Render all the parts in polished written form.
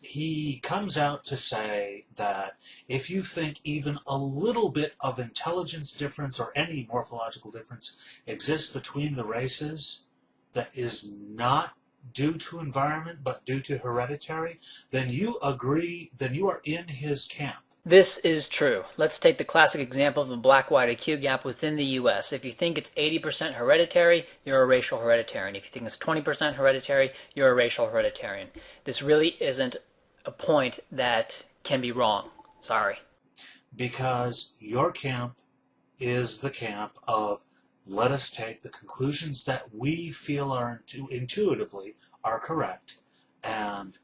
he comes out to say that if you think even a little bit of intelligence difference or any morphological difference exists between the races that is not due to environment but due to hereditary, then you agree, then you are in his camp. This is true. Let's take the classic example of the black-white IQ gap within the US. If you think it's 80% hereditary, you're a racial hereditarian. If you think it's 20% hereditary, you're a racial hereditarian. This really isn't a point that can be wrong. Sorry. Because your camp is the camp of, let us take the conclusions that we feel are intuitively are correct and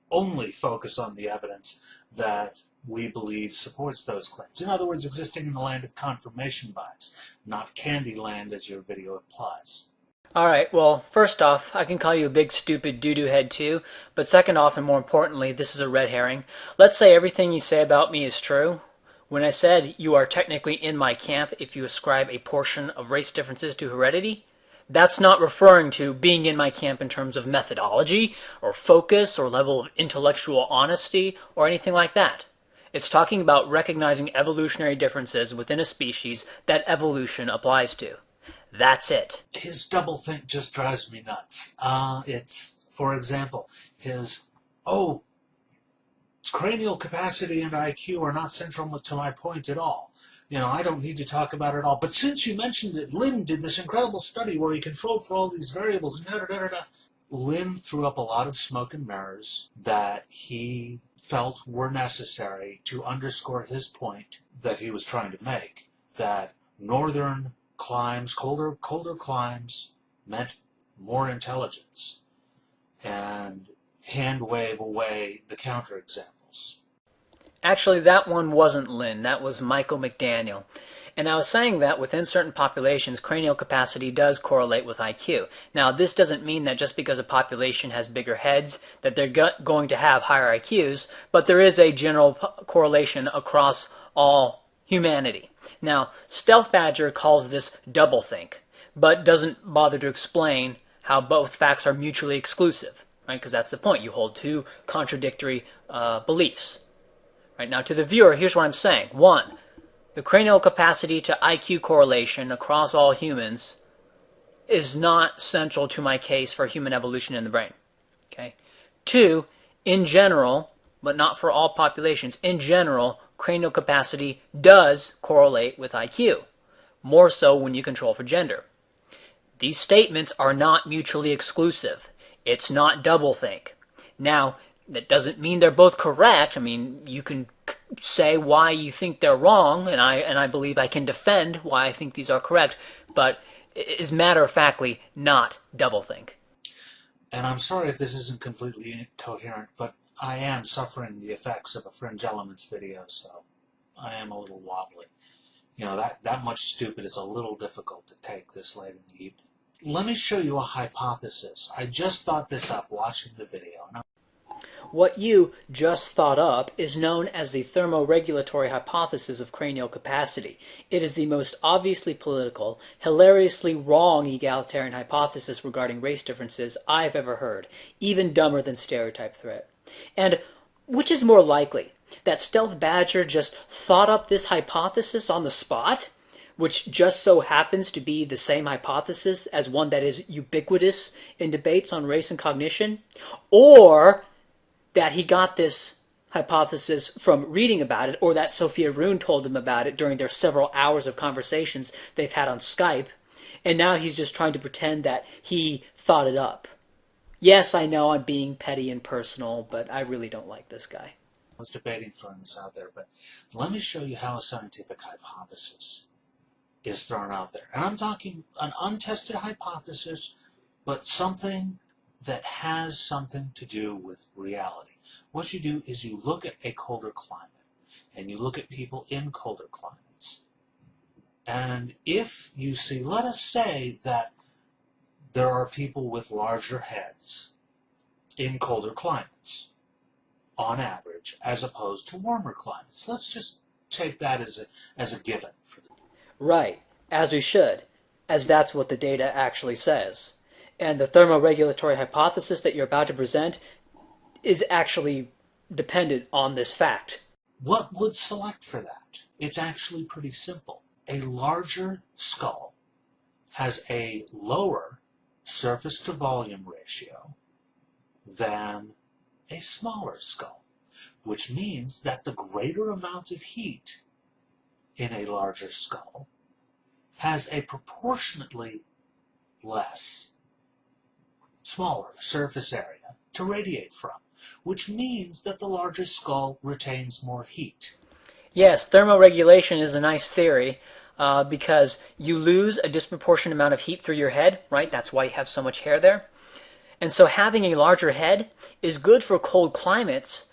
only focus on the evidence that we believe supports those claims. In other words, existing in the land of confirmation bias, not candy land as your video implies. Alright, well, first off, I can call you a big stupid doo-doo head too, but second off, and more importantly, this is a red herring. Let's say everything you say about me is true. When I said you are technically in my camp if you ascribe a portion of race differences to heredity, that's not referring to being in my camp in terms of methodology, or focus, or level of intellectual honesty, or anything like that. It's talking about recognizing evolutionary differences within a species that evolution applies to. That's it. His doublethink just drives me nuts. It's, for example, his, oh, cranial capacity and IQ are not central to my point at all. You know, I don't need to talk about it all. But since you mentioned that Lynn did this incredible study where he controlled for all these variables, and Lynn threw up a lot of smoke and mirrors that he felt were necessary to underscore his point that he was trying to make, that northern climes, colder climes, meant more intelligence, and hand wave away the counterexamples. Actually, that one wasn't Lynn. That was Michael McDaniel. And I was saying that within certain populations, cranial capacity does correlate with IQ. Now, this doesn't mean that just because a population has bigger heads, that they're going to have higher IQs, but there is a general correlation across all humanity. Now, stealthbadger calls this doublethink, but doesn't bother to explain how both facts are mutually exclusive, right? Because that's the point. You hold two contradictory beliefs. Right, now, to the viewer, here's what I'm saying. One, the cranial capacity to IQ correlation across all humans is not central to my case for human evolution in the brain. Okay. Two, in general, but not for all populations, in general, cranial capacity does correlate with IQ, more so when you control for gender. These statements are not mutually exclusive. It's not doublethink. Now, that doesn't mean they're both correct. I mean, you can say why you think they're wrong, and I believe I can defend why I think these are correct, but it is matter-of-factly not doublethink. And I'm sorry if this isn't completely incoherent, but I am suffering the effects of a Fringe Elements video, so I am a little wobbly. You know, that much stupid is a little difficult to take this late in the evening. Let me show you a hypothesis. I just thought this up watching the video. What you just thought up is known as the thermoregulatory hypothesis of cranial capacity. It is the most obviously political, hilariously wrong egalitarian hypothesis regarding race differences I've ever heard, even dumber than stereotype threat. And which is more likely, that stealthbadger just thought up this hypothesis on the spot, which just so happens to be the same hypothesis as one that is ubiquitous in debates on race and cognition, or that he got this hypothesis from reading about it, or that Sophia Roon told him about it during their several hours of conversations they've had on Skype, and now he's just trying to pretend that he thought it up. Yes, I know I'm being petty and personal, but I really don't like this guy. I was debating throwing this out there, but let me show you how a scientific hypothesis is thrown out there. And I'm talking an untested hypothesis, but something that has something to do with reality. What you do is you look at a colder climate, and you look at people in colder climates. And if you see, let us say that there are people with larger heads in colder climates, on average, as opposed to warmer climates. Let's just take that as a given. Right, as we should, as that's what the data actually says. And the thermoregulatory hypothesis that you're about to present is actually dependent on this fact. What would select for that? It's actually pretty simple. A larger skull has a lower surface to volume ratio than a smaller skull, which means that the greater amount of heat in a larger skull has a proportionately less, smaller surface area to radiate from, which means that the larger skull retains more heat. Yes, thermoregulation is a nice theory because you lose a disproportionate amount of heat through your head, right? That's why you have so much hair there. And so having a larger head is good for cold climates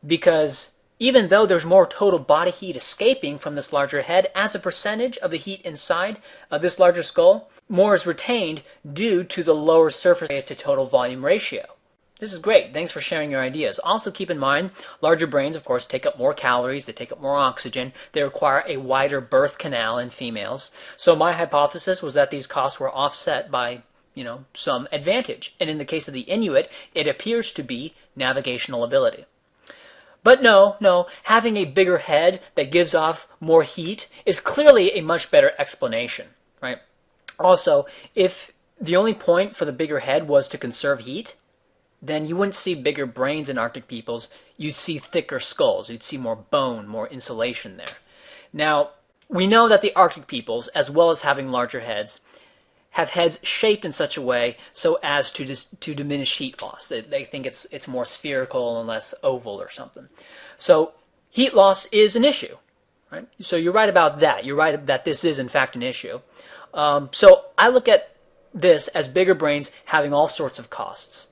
because even though there's more total body heat escaping from this larger head, as a percentage of the heat inside of this larger skull, more is retained due to the lower surface area to total volume ratio. This is great. Thanks for sharing your ideas. Also keep in mind, larger brains, of course, take up more calories, they take up more oxygen, they require a wider birth canal in females. So my hypothesis was that these costs were offset by, some advantage. And in the case of the Inuit, it appears to be navigational ability. But no, having a bigger head that gives off more heat is clearly a much better explanation, right? Also, if the only point for the bigger head was to conserve heat, then you wouldn't see bigger brains in Arctic peoples. You'd see thicker skulls. You'd see more bone, more insulation there. Now, we know that the Arctic peoples, as well as having larger heads, have heads shaped in such a way so as to diminish heat loss. They think it's more spherical and less oval or something. So heat loss is an issue, right? So you're right about that. You're right that this is in fact an issue. So I look at this as bigger brains having all sorts of costs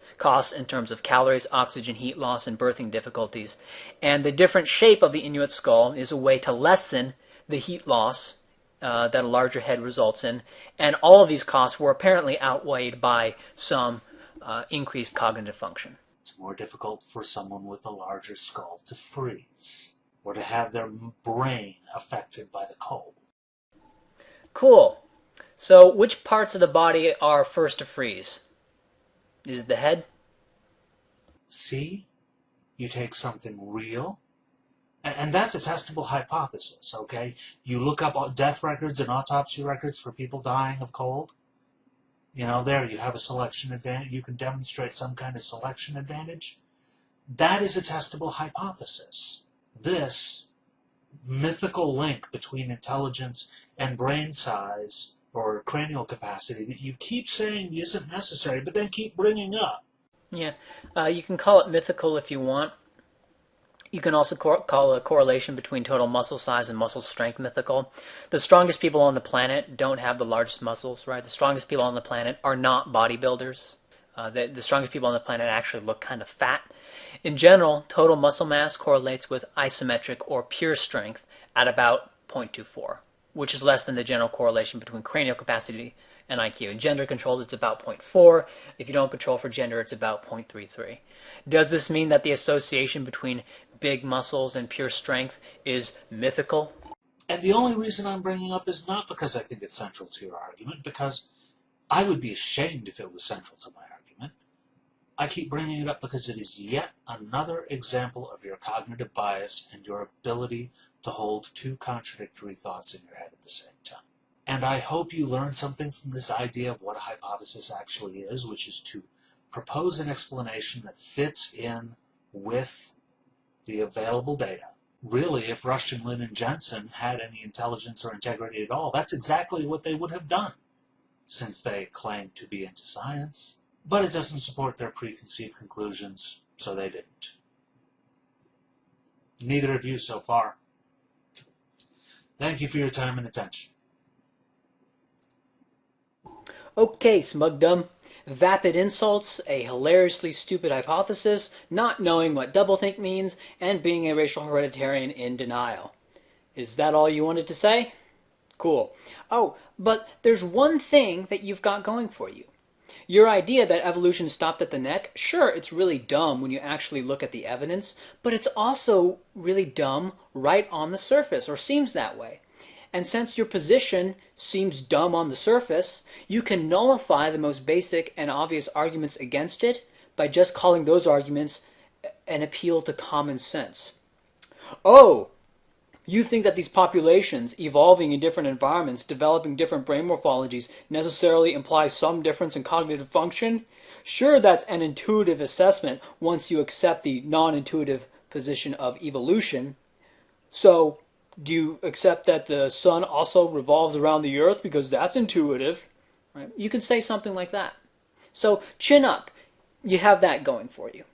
in terms of calories, oxygen, heat loss, and birthing difficulties. And the different shape of the Inuit skull is a way to lessen the heat loss that a larger head results in. And all of these costs were apparently outweighed by some increased cognitive function. It's more difficult for someone with a larger skull to freeze or to have their brain affected by the cold. Cool. So which parts of the body are first to freeze? Is it the head? See? You take something real, and that's a testable hypothesis, okay? You look up death records and autopsy records for people dying of cold. There you have a selection advantage. You can demonstrate some kind of selection advantage. That is a testable hypothesis. This mythical link between intelligence and brain size or cranial capacity that you keep saying isn't necessary, but then keep bringing up. Yeah, you can call it mythical if you want. You can also call a correlation between total muscle size and muscle strength mythical. The strongest people on the planet don't have the largest muscles, right? The strongest people on the planet are not bodybuilders. The strongest people on the planet actually look kind of fat. In general, total muscle mass correlates with isometric or pure strength at about 0.24, which is less than the general correlation between cranial capacity and IQ. In gender controlled, it's about 0.4. If you don't control for gender, it's about 0.33. Does this mean that the association between big muscles and pure strength is mythical? And the only reason I'm bringing up is not because I think it's central to your argument, because I would be ashamed if it was central to my argument. I keep bringing it up because it is yet another example of your cognitive bias and your ability to hold two contradictory thoughts in your head at the same time. And I hope you learn something from this idea of what a hypothesis actually is, which is to propose an explanation that fits in with the available data. Really, if Rushton, Lin, and Jensen had any intelligence or integrity at all, that's exactly what they would have done, since they claim to be into science. But it doesn't support their preconceived conclusions, so they didn't. Neither of you so far. Thank you for your time and attention. Okay, Smugdumb. Vapid insults, a hilariously stupid hypothesis, not knowing what doublethink means, and being a racial hereditarian in denial. Is that all you wanted to say? Cool. Oh, but there's one thing that you've got going for you. Your idea that evolution stopped at the neck, sure, it's really dumb when you actually look at the evidence, but it's also really dumb right on the surface, or seems that way. And since your position seems dumb on the surface, you can nullify the most basic and obvious arguments against it by just calling those arguments an appeal to common sense. Oh, you think that these populations evolving in different environments, developing different brain morphologies, necessarily imply some difference in cognitive function? Sure, that's an intuitive assessment once you accept the non-intuitive position of evolution. So, do you accept that the sun also revolves around the earth because that's intuitive? Right? You could say something like that. So, chin up. You have that going for you.